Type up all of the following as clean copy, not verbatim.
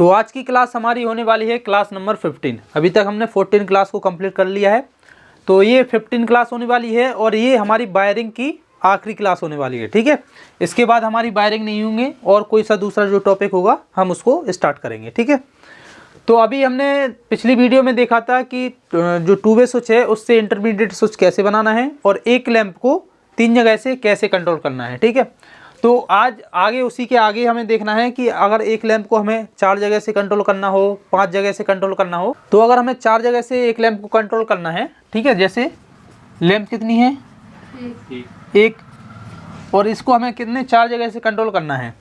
तो आज की क्लास हमारी होने वाली है क्लास नंबर 15। अभी तक हमने 14 क्लास को कंप्लीट कर लिया है, तो ये 15 क्लास होने वाली है और ये हमारी वायरिंग की आखिरी क्लास होने वाली है। ठीक है, इसके बाद हमारी वायरिंग नहीं होंगे और कोई सा दूसरा जो टॉपिक होगा हम उसको स्टार्ट करेंगे। ठीक है, तो अभी हमने पिछली वीडियो में देखा था कि जो 2 वे स्विच है उससे इंटरमीडिएट स्विच कैसे बनाना है और एक लैंप को 3 जगह से कैसे कंट्रोल करना है। ठीक है, तो आज आगे उसी के आगे हमें देखना है कि अगर एक लैंप को हमें 4 जगह से कंट्रोल करना हो, 5 जगह से कंट्रोल करना हो, तो अगर हमें 4 जगह से एक लैंप को कंट्रोल करना है, ठीक है, जैसे लैंप कितनी है एक, और इसको हमें कितने 4 जगह से कंट्रोल करना है,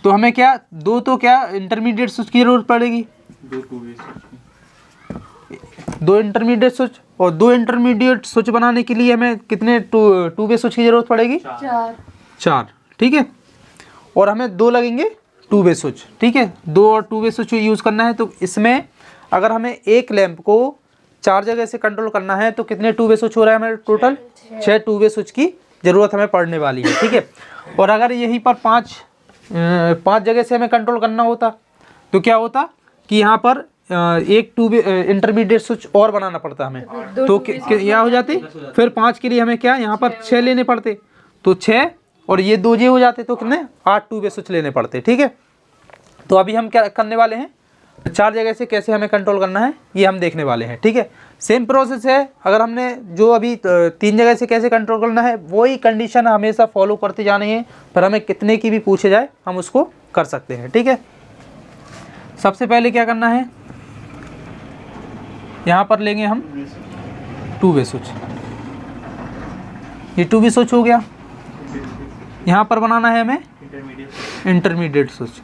तो हमें क्या तो क्या इंटरमीडिएट स्विच की जरूरत पड़ेगी, 2 इंटरमीडिएट स्विच, और 2 इंटरमीडिएट स्विच बनाने के लिए हमें कितने 2 वे स्विच की जरूरत पड़ेगी, 4। ठीक है, और हमें 2 लगेंगे 2 वे स्विच। ठीक है, 2 और 2 वे स्विच यूज़ करना है। तो इसमें अगर हमें एक लैंप को 4 जगह से कंट्रोल करना है तो कितने 2 वे स्विच हो रहा है हमें टोटल, 6 2 वे स्विच की ज़रूरत हमें पड़ने वाली है। ठीक है, और अगर यहीं पर 5 जगह से हमें कंट्रोल करना होता तो क्या होता कि यहाँ पर एक 2 वे इंटरमीडिएट स्विच और बनाना पड़ता हमें, तो क्या हो जाती, फिर 5 के लिए हमें क्या यहाँ पर 6 लेने पड़ते, तो 6 और ये 2 जे हो जाते तो कितने 8 2 वे स्विच लेने पड़ते। ठीक है, तो अभी हम क्या करने वाले हैं, 4 जगह से कैसे हमें कंट्रोल करना है ये हम देखने वाले हैं। ठीक है, सेम प्रोसेस है। अगर हमने जो अभी 3 जगह से कैसे कंट्रोल करना है वही कंडीशन हमेशा फॉलो करते जाने हैं, पर हमें कितने की भी पूछे जाए हम उसको कर सकते हैं। ठीक है, सबसे पहले क्या करना है, यहाँ पर लेंगे हम 2 वे स्विच, ये 2 वे स्विच हो गया। यहाँ पर बनाना है हमें इंटरमीडिएट स्विच।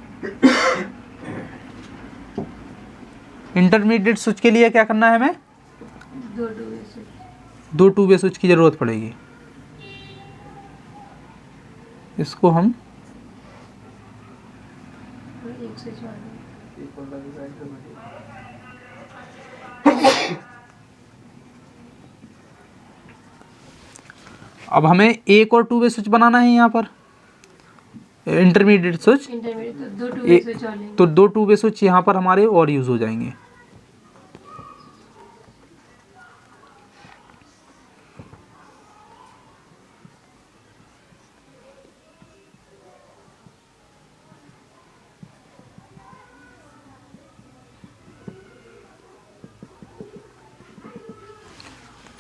इंटरमीडिएट स्विच के लिए क्या करना है हमें, 2 2 वे स्विच की जरूरत पड़ेगी। इसको हम अब हमें एक और 2 वे स्विच बनाना है यहाँ पर इंटरमीडिएट स्विच, तो 2 2 वे स्विच यहाँ पर हमारे और यूज हो जाएंगे।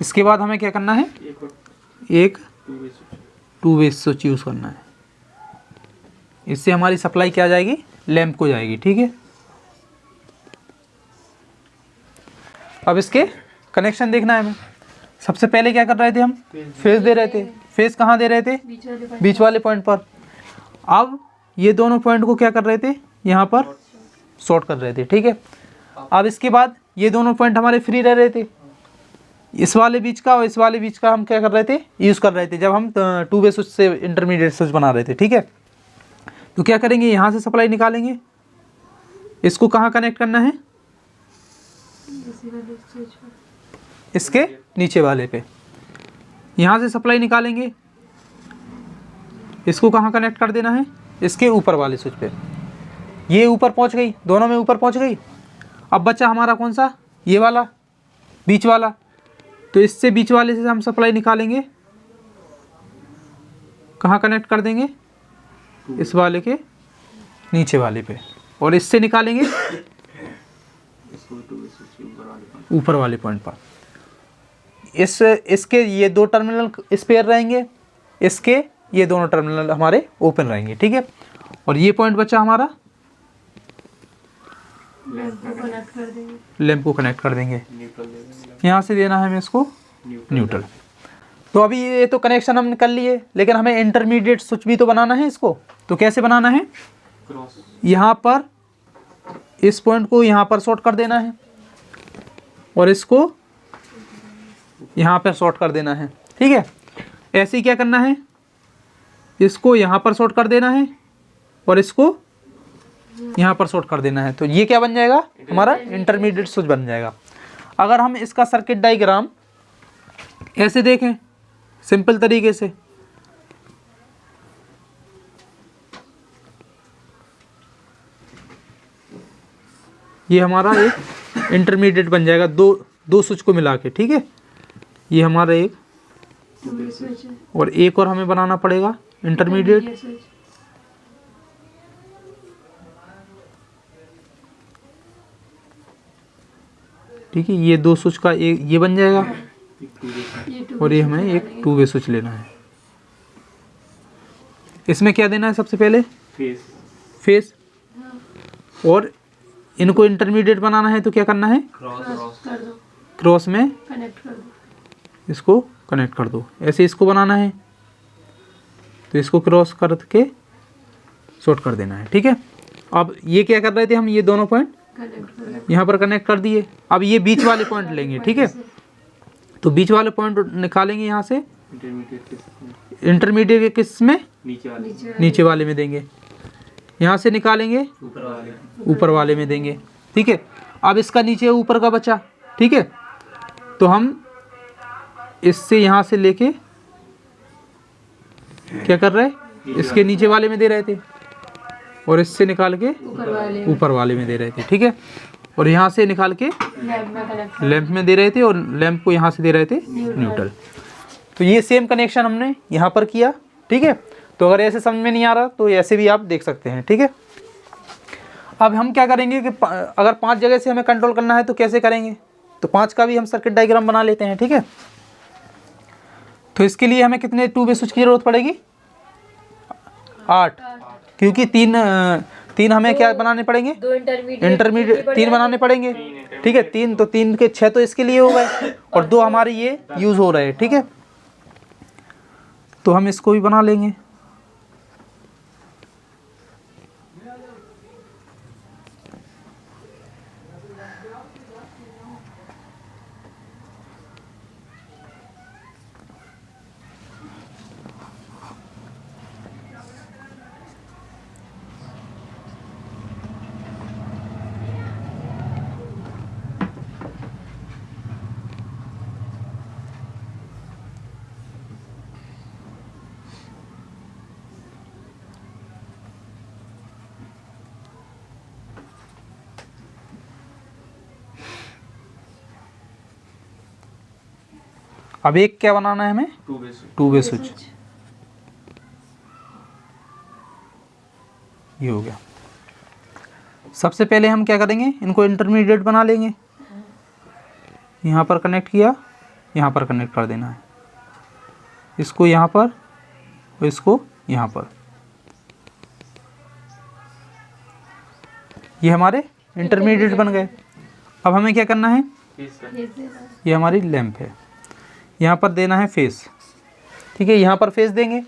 इसके बाद हमें क्या करना है, एक 2 वे स्विच यूज करना है। इससे हमारी सप्लाई क्या जाएगी, लैंप को जाएगी। ठीक है, अब इसके कनेक्शन देखना है हमें। सबसे पहले क्या कर रहे थे हम, फेज दे रहे थे। फेज कहाँ दे रहे थे, बीच वाले पॉइंट पर। अब ये दोनों पॉइंट को क्या कर रहे थे, यहाँ पर शॉर्ट कर रहे थे। ठीक है, अब इसके बाद ये दोनों पॉइंट हमारे फ्री रह रहे थे, इस वाले बीच का और इस वाले बीच का हम क्या कर रहे थे, यूज़ कर रहे थे जब हम 2 वे स्विच से इंटरमीडिएट स्विच बना रहे थे। ठीक है, तो क्या करेंगे, यहाँ से सप्लाई निकालेंगे, इसको कहाँ कनेक्ट करना है, इसके नीचे वाले पे। यहाँ से सप्लाई निकालेंगे, इसको कहाँ कनेक्ट कर देना है, इसके ऊपर वाले स्विच पे। ये ऊपर पहुँच गई, दोनों में ऊपर पहुँच गई। अब बचा हमारा कौन सा, ये वाला बीच वाला, तो इससे बीच वाले से हम सप्लाई निकालेंगे, कहाँ कनेक्ट कर देंगे, इस वाले के नीचे वाले पे, और इससे निकालेंगे ऊपर वाले पॉइंट पर। इसके ये 2 टर्मिनल स्पेयर रहेंगे, इसके ये दोनों टर्मिनल हमारे ओपन रहेंगे। ठीक है, और ये पॉइंट बचा हमारा, लैंप को कनेक्ट कर देंगे। यहाँ से देना है हमें इसको न्यूट्रल। तो अभी ये तो कनेक्शन हमने कर लिए, लेकिन हमें इंटरमीडिएट स्विच भी तो बनाना है इसको। तो कैसे बनाना है, यहाँ पर इस पॉइंट को यहाँ पर शॉर्ट कर देना है और इसको यहाँ पर शॉर्ट कर देना है। ठीक है, ऐसे ही क्या करना है, इसको यहाँ पर शॉर्ट कर देना है और इसको यहाँ पर शॉर्ट कर देना है। तो ये क्या बन जाएगा, हमारा इंटरमीडिएट स्विच बन जाएगा। अगर हम इसका सर्किट डायग्राम ऐसे देखें सिंपल तरीके से, ये हमारा एक इंटरमीडिएट बन जाएगा दो स्विच को मिला के, ठीक है। ये हमारा एक, और एक और हमें बनाना पड़ेगा इंटरमीडिएट। ठीक है, ये दो स्विच का एक ये बन जाएगा, और ये हमें एक 2 वे स्विच लेना है। इसमें क्या देना है सबसे पहले? फेस। और इनको इंटरमीडिएट बनाना है तो क्या करना है? क्रॉस में इसको कनेक्ट कर दो। ऐसे इसको बनाना है तो इसको क्रॉस करके शॉर्ट कर देना है, ठीक है। अब ये क्या कर रहे थे हम? ये दोनों पॉइंट यहाँ पर कनेक्ट कर दिए। अब ये बीच वाले पॉइंट लेंगे, ठीक है। तो बीच वाले पॉइंट निकालेंगे यहाँ से, इंटरमीडिएट किस में? नीचे वाले में देंगे। यहाँ से निकालेंगे ऊपर वाले में देंगे, ठीक है। अब इसका नीचे ऊपर का बचा, ठीक है। तो हम इससे यहाँ से लेके क्या कर रहे हैं? इसके नीचे वाले में दे रहे थे, और इससे निकाल के ऊपर वाले में दे रहे थे, ठीक है। और यहाँ से निकाल के लैंप में दे रहे थे, और लैंप को यहाँ से दे रहे थे न्यूट्रल। तो ये सेम कनेक्शन हमने यहाँ पर किया, ठीक है। तो अगर ऐसे समझ में नहीं आ रहा तो ऐसे भी आप देख सकते हैं, ठीक है। अब हम क्या करेंगे कि अगर 5 जगह से हमें कंट्रोल करना है तो कैसे करेंगे? तो 5 का भी हम सर्किट डायग्राम बना लेते हैं, ठीक है। तो इसके लिए हमें कितने 2 वे स्विच की जरूरत पड़ेगी? 8, क्योंकि तीन हमें क्या बनाने पड़ेंगे? 2 इंटरमीडिएट 3 बनाने पड़ेंगे, ठीक है। 3 तो 3 के 6 तो इसके लिए हो गए, और 2 हमारे ये यूज़ हो रहे हैं, ठीक है। तो हम इसको भी बना लेंगे। अब एक क्या बनाना है हमें? 2 वे स्विच। ये हो गया। सबसे पहले हम क्या करेंगे? इनको इंटरमीडिएट बना लेंगे। यहाँ पर कनेक्ट किया, यहाँ पर कनेक्ट कर देना है, इसको यहाँ पर और इसको यहाँ पर। ये हमारे इंटरमीडिएट बन गए। अब हमें क्या करना है? ये हमारी लैंप है, यहाँ पर देना है फेस, ठीक है। यहाँ पर फेस देंगे,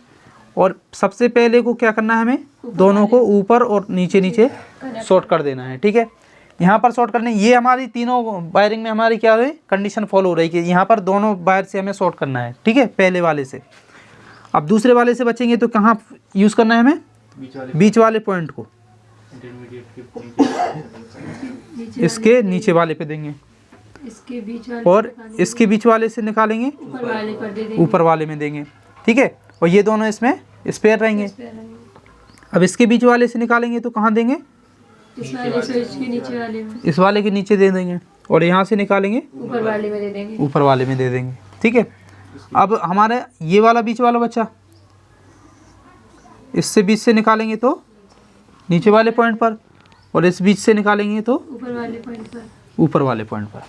और सबसे पहले को क्या करना है? हमें दोनों को ऊपर और नीचे नीचे शॉर्ट कर देना है, ठीक है। यहाँ पर शॉर्ट करने, ये हमारी तीनों वायरिंग में हमारी क्या है? कंडीशन फॉलो हो रही है कि यहाँ पर दोनों वायर से हमें शॉर्ट करना है, ठीक है, पहले वाले से। अब दूसरे वाले से बचेंगे तो कहाँ यूज़ करना है हमें? बीच वाले पॉइंट को इसके नीचे वाले पे देंगे, और इसके बीच वाले से निकालेंगे ऊपर वाले में देंगे, ठीक है। और ये दोनों इसमें स्पेयर रहेंगे। अब इसके बीच वाले से निकालेंगे तो कहाँ देंगे? इस वाले के नीचे दे देंगे, और यहाँ से निकालेंगे ऊपर वाले में दे देंगे, ठीक है। अब हमारे ये वाला बीच वाला बचा, इससे बीच से निकालेंगे तो नीचे वाले पॉइंट पर, और इस बीच से निकालेंगे तो ऊपर वाले पॉइंट पर।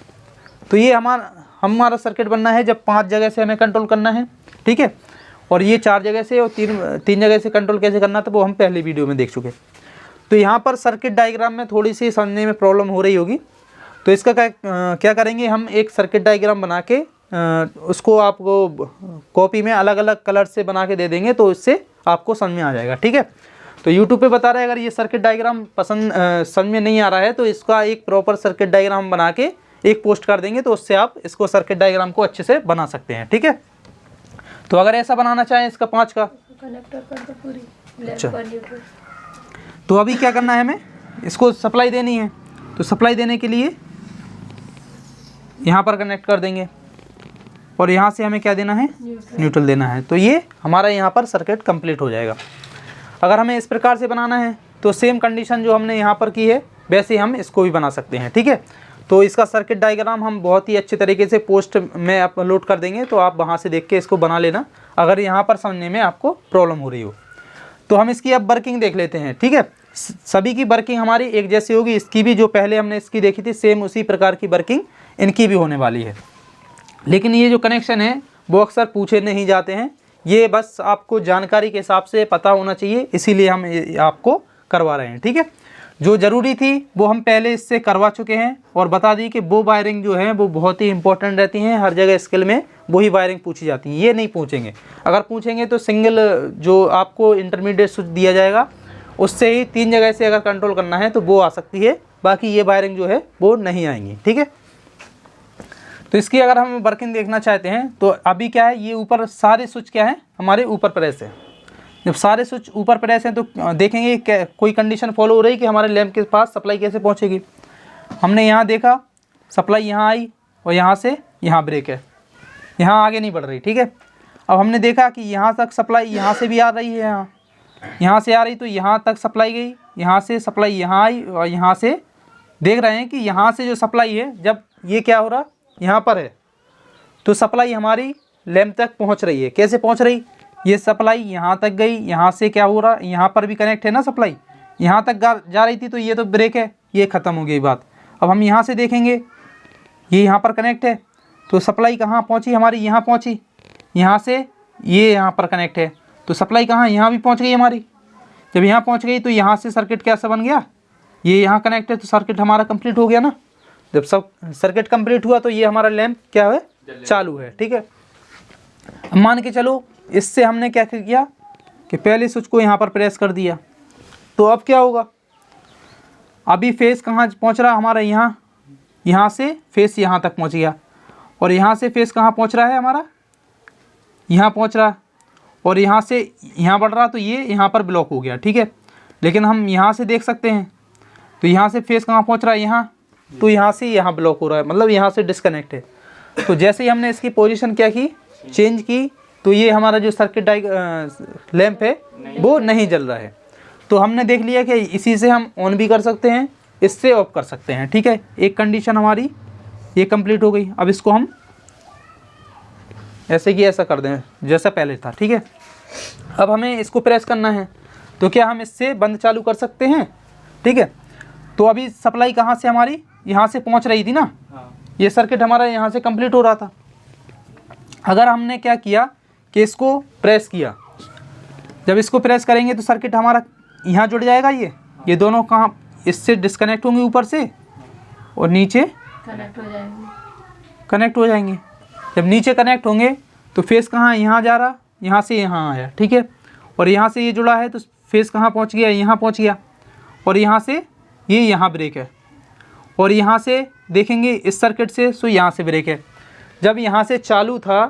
तो ये हमारा सर्किट बनना है जब 5 जगह से हमें कंट्रोल करना है, ठीक है। और ये 4 जगह से और 3 जगह से कंट्रोल कैसे करना था वो हम पहले वीडियो में देख चुके। तो यहाँ पर सर्किट डायग्राम में थोड़ी सी समझने में प्रॉब्लम हो रही होगी, तो इसका क्या करेंगे? हम एक सर्किट डायग्राम बना के उसको आपको कॉपी में अलग अलग कलर से बना के दे देंगे, तो इससे आपको समझ में आ जाएगा, ठीक है। तो YouTube पे बता रहे हैं, अगर ये सर्किट डायग्राम समझ में नहीं आ रहा है तो इसका एक प्रॉपर सर्किट डायग्राम बना के एक पोस्ट कर देंगे, तो उससे आप इसको सर्किट डायग्राम को अच्छे से बना सकते हैं, ठीक है। तो अगर ऐसा बनाना चाहें इसका 5 का कनेक्टर कर दो पूरी। अच्छा, तो अभी क्या करना है? हमें इसको सप्लाई देनी है, तो सप्लाई देने के लिए यहाँ पर कनेक्ट कर देंगे, और यहाँ से हमें क्या देना है? न्यूट्रल देना है। तो ये हमारा यहाँ पर सर्किट कंप्लीट हो जाएगा। अगर हमें इस प्रकार से बनाना है तो सेम कंडीशन जो हमने यहाँ पर की है वैसे हम इसको भी बना सकते हैं। ठीक है, तो इसका सर्किट डायग्राम हम बहुत ही अच्छे तरीके से पोस्ट में अपलोड कर देंगे, तो आप वहाँ से देख के इसको बना लेना अगर यहाँ पर समझने में आपको प्रॉब्लम हो रही हो। तो हम इसकी अब वर्किंग देख लेते हैं। ठीक है, सभी की वर्किंग हमारी एक जैसी होगी, इसकी भी जो पहले हमने इसकी देखी थी सेम उसी प्रकार की वर्किंग इनकी भी होने वाली है। लेकिन ये जो कनेक्शन है वो अक्सर पूछे नहीं जाते हैं, ये बस आपको जानकारी के हिसाब से पता होना चाहिए, इसीलिए हम आपको करवा रहे हैं। ठीक है, जो ज़रूरी थी वो हम पहले इससे करवा चुके हैं और बता दी कि वो वायरिंग जो है वो बहुत ही इंपॉर्टेंट रहती हैं, हर जगह स्किल में वही वायरिंग पूछी जाती है, ये नहीं पूछेंगे। अगर पूछेंगे तो सिंगल जो आपको इंटरमीडिएट स्विच दिया जाएगा उससे ही 3 जगह से अगर कंट्रोल करना है तो वो आ सकती है, बाकी ये वायरिंग जो है वो नहीं आएंगी। ठीक है, तो इसकी अगर हम वर्किंग देखना चाहते हैं तो अभी क्या है, ये ऊपर सारे स्विच क्या है हमारे ऊपर प्रेस है। जब सारे स्विच ऊपर प्रेस हैं तो देखेंगे कोई कंडीशन फॉलो हो रही कि हमारे लैंप के पास सप्लाई कैसे पहुंचेगी। हमने यहाँ देखा सप्लाई यहाँ आई और यहाँ से यहाँ ब्रेक है, यहाँ आगे नहीं बढ़ रही। ठीक है, अब हमने देखा कि यहाँ तक सप्लाई यहाँ से भी आ रही है, यहाँ से आ रही तो यहाँ तक सप्लाई गई, यहाँ से सप्लाई यहाँ आई और यहाँ से देख रहे हैं कि यहाँ से जो सप्लाई है जब ये क्या हो रहा यहाँ पर है तो सप्लाई हमारी लैंप तक पहुँच रही है। कैसे पहुँच रही, ये सप्लाई यहाँ तक गई, यहाँ से क्या हो रहा, यहाँ पर भी कनेक्ट है ना, सप्लाई यहाँ तक जा रही थी तो ये तो ब्रेक है, ये ख़त्म हो गई बात। अब हम यहाँ से देखेंगे ये यहाँ पर कनेक्ट है तो सप्लाई कहाँ पहुँची हमारी, यहाँ पहुँची, यहाँ से ये यहाँ पर कनेक्ट है तो सप्लाई कहाँ, यहाँ भी पहुँच गई हमारी। जब यहाँ पहुँच गई तो यहाँ से सर्किट कैसा बन गया, ये यहाँ कनेक्ट है तो सर्किट हमारा कंप्लीट हो गया ना। जब सब सर्किट कंप्लीट हुआ तो ये हमारा लैंप क्या है, चालू है। ठीक है, अब मान के चलो इससे हमने क्या किया कि पहले स्विच को यहाँ पर प्रेस कर दिया, तो अब क्या होगा, अभी फेस कहाँ पहुँच रहा हमारा, यहाँ से फेस यहाँ तक पहुँच गया और यहाँ से फेस कहाँ पहुँच रहा है हमारा, यहाँ पहुँच रहा और यहाँ से यहाँ बढ़ रहा तो ये यहाँ पर ब्लॉक हो गया। ठीक है, लेकिन हम यहाँ से देख सकते हैं तो यहाँ से फेस कहाँ पहुँच रहा है, यहाँ, तो यहाँ से यहाँ ब्लॉक हो रहा है, मतलब यहाँ से डिस्कनेक्ट है। तो जैसे ही हमने इसकी पोजीशन क्या की, चेंज की, तो ये हमारा जो सर्किट लैंप है वो नहीं जल रहा है। तो हमने देख लिया कि इसी से हम ऑन भी कर सकते हैं, इससे ऑफ कर सकते हैं। ठीक है, एक कंडीशन हमारी ये कंप्लीट हो गई। अब इसको हम ऐसे की ऐसा कर दें जैसा पहले था। ठीक है, अब हमें इसको प्रेस करना है तो क्या हम इससे बंद चालू कर सकते हैं। ठीक है, तो अभी सप्लाई कहाँ से हमारी यहाँ से पहुँच रही थी ना, ये सर्किट हमारा यहाँ से कंप्लीट हो रहा था। अगर हमने क्या किया कि इसको प्रेस किया, जब इसको प्रेस करेंगे तो सर्किट हमारा यहाँ जुड़ जाएगा, ये दोनों कहाँ इससे डिस्कनेक्ट होंगे ऊपर से और नीचे कनेक्ट हो जाएंगे। जब नीचे कनेक्ट होंगे तो फेस कहाँ यहाँ जा रहा, यहाँ से यहाँ आया। ठीक है, और यहाँ से ये जुड़ा है तो फेस कहाँ पहुँच गया, यहाँ पहुँच गया और यहाँ से ये यहाँ ब्रेक है और यहाँ से देखेंगे इस सर्किट से सो यहाँ से ब्रेक है। जब यहाँ से चालू था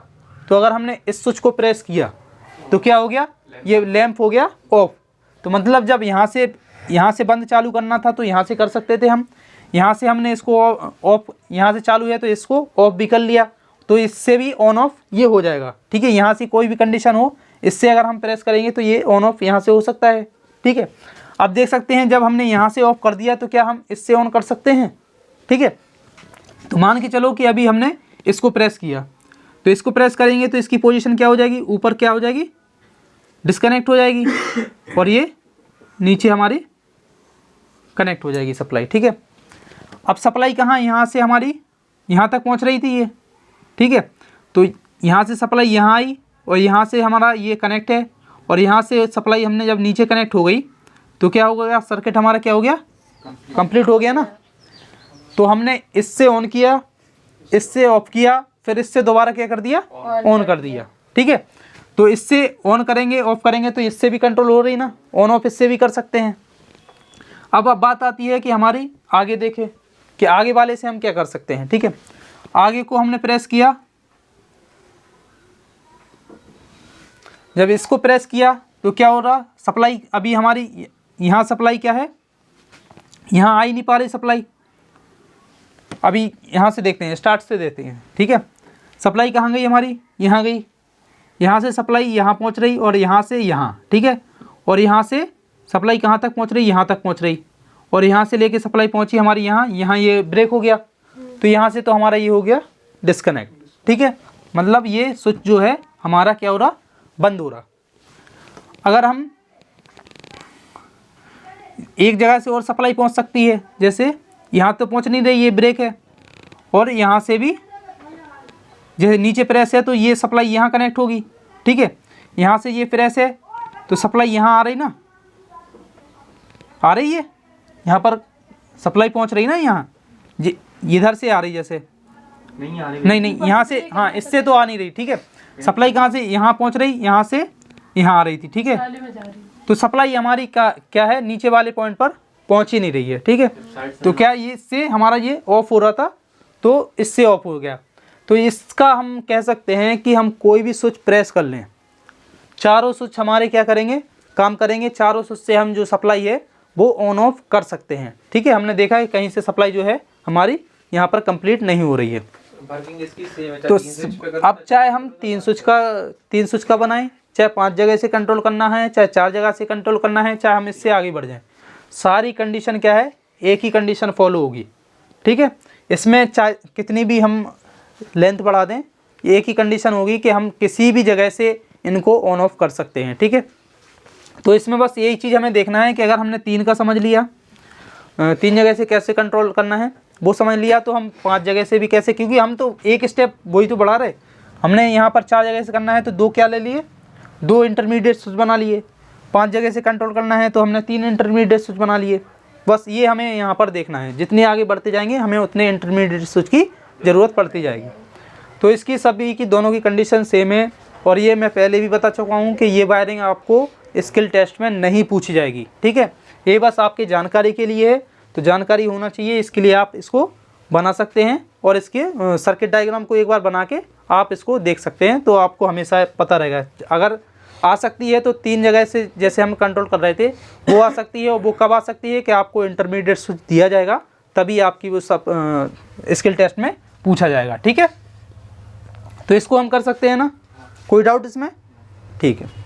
तो अगर हमने इस स्विच को प्रेस किया तो क्या हो गया, ये लैंप हो गया ऑफ। तो मतलब जब यहाँ से बंद चालू करना था तो यहाँ से कर सकते थे हम, यहाँ से हमने इसको ऑफ, यहाँ से चालू है तो इसको ऑफ भी कर लिया, तो इससे भी ऑन ऑफ ये हो जाएगा। ठीक है, यहाँ से कोई भी कंडीशन हो इससे अगर हम प्रेस करेंगे तो ये ऑन ऑफ यहाँ से हो सकता है। ठीक है, अब देख सकते हैं जब हमने यहाँ से ऑफ कर दिया तो क्या हम इससे ऑन कर सकते हैं। ठीक है, तो मान के चलो कि अभी हमने इसको प्रेस किया तो इसको प्रेस करेंगे तो इसकी पोजीशन क्या हो जाएगी, ऊपर क्या हो जाएगी, डिस्कनेक्ट हो जाएगी और ये नीचे हमारी कनेक्ट हो जाएगी सप्लाई। ठीक है, अब सप्लाई कहाँ, यहाँ से हमारी यहाँ तक पहुँच रही थी ये। ठीक है, तो यहाँ से सप्लाई यहाँ आई और यहाँ से हमारा ये कनेक्ट है और यहाँ से सप्लाई हमने जब नीचे कनेक्ट हो गई तो क्या हो गया, सर्किट हमारा क्या हो गया, कंप्लीट हो गया ना। तो हमने इससे ऑन किया, इससे ऑफ किया, फिर इससे दोबारा क्या कर दिया, ऑन कर दिया। ठीक है, तो इससे ऑन करेंगे ऑफ करेंगे तो इससे भी कंट्रोल हो रही ना, ऑन ऑफ इससे भी कर सकते हैं। अब बात आती है कि हमारी आगे देखें कि आगे वाले से हम क्या कर सकते हैं। ठीक है, आगे को हमने प्रेस किया, जब इसको प्रेस किया तो क्या हो रहा, सप्लाई अभी हमारी यहाँ सप्लाई क्या है, यहाँ आ ही नहीं पा रही सप्लाई। अभी यहाँ से देखते हैं, स्टार्ट से देखते हैं। ठीक है, सप्लाई कहाँ गई हमारी, यहाँ गई, यहाँ से सप्लाई यहाँ पहुँच रही और यहाँ से यहाँ। ठीक है, और यहाँ से सप्लाई कहाँ तक पहुँच रही, यहाँ तक पहुँच रही और यहाँ से लेके सप्लाई पहुँची हमारी यहाँ, यहाँ ये ब्रेक हो गया, तो यहाँ से तो हमारा ये हो गया डिस्कनेक्ट। ठीक है, मतलब ये स्विच जो है हमारा क्या हो रहा, बंद हो रहा। अगर हम एक जगह से और सप्लाई पहुँच सकती है, जैसे यहाँ तो पहुँच नहीं रही, ये ब्रेक है, और यहाँ से भी जैसे नीचे प्रेस है तो ये सप्लाई यहाँ कनेक्ट होगी। ठीक है, यहाँ से ये प्रेस है तो सप्लाई यहाँ आ रही ना, आ रही है, यहाँ पर सप्लाई पहुँच रही ना, यहाँ इधर से आ रही, जैसे नहीं आ रही, नहीं यहाँ से, हाँ इससे तो आ नहीं रही। ठीक है, सप्लाई कहाँ से यहाँ पहुँच रही, यहाँ से यहाँ आ रही थी। ठीक है, तो सप्लाई हमारी क्या है, नीचे वाले पॉइंट पर पहुँच ही नहीं रही है। ठीक है, तो क्या ये इससे हमारा ये ऑफ हो रहा था, तो इससे ऑफ हो गया। तो इसका हम कह सकते हैं कि हम कोई भी स्विच प्रेस कर लें, चारों स्विच हमारे क्या करेंगे, काम करेंगे। चारों स्विच से हम जो सप्लाई है वो ऑन ऑफ कर सकते हैं। ठीक है, हमने देखा है कहीं से सप्लाई जो है हमारी यहाँ पर कंप्लीट नहीं हो रही है। वर्किंग इसकी सेम है, तो अब चाहे हम तीन स्विच का बनाएं, चाहे 5 जगह से कंट्रोल करना है, चाहे 4 जगह से कंट्रोल करना है, चाहे हम इससे आगे बढ़ जाएं, सारी कंडीशन क्या है, एक ही कंडीशन फॉलो होगी। ठीक है, इसमें चाहे कितनी भी हम लेंथ बढ़ा दें, एक ही कंडीशन होगी कि हम किसी भी जगह से इनको ऑन ऑफ कर सकते हैं। ठीक है, तो इसमें बस यही चीज़ हमें देखना है कि अगर हमने 3 का समझ लिया, 3 जगह से कैसे कंट्रोल करना है वो समझ लिया, तो हम 5 जगह से भी कैसे, क्योंकि हम तो एक स्टेप वही तो बढ़ा रहे, हमने यहाँ पर 4 जगह से करना है तो 2 क्या ले लिए, 2 इंटरमीडिएट स्विच बना लिए। 5 जगह से कंट्रोल करना है तो हमने 3 इंटरमीडिएट स्विच बना लिए। बस ये हमें यहाँ पर देखना है, जितने आगे बढ़ते जाएंगे हमें उतने इंटरमीडिएट स्विच की ज़रूरत पड़ती जाएगी। तो इसकी सभी की दोनों की कंडीशन सेम है, और ये मैं पहले भी बता चुका हूँ कि ये वायरिंग आपको स्किल टेस्ट में नहीं पूछी जाएगी। ठीक है, ये बस आपकी जानकारी के लिए है, तो जानकारी होना चाहिए, इसके लिए आप इसको बना सकते हैं, और इसके सर्किट डायग्राम को एक बार बना के आप इसको देख सकते हैं, तो आपको हमेशा पता रहेगा। अगर आ सकती है तो 3 जगह से जैसे हम कंट्रोल कर रहे थे वो आ सकती है, और वो कब आ सकती है कि आपको इंटरमीडिएट स्विच दिया जाएगा, तभी आपकी वो सब स्किल टेस्ट में पूछा जाएगा। ठीक है, तो इसको हम कर सकते हैं ना, कोई डाउट इसमें? ठीक है।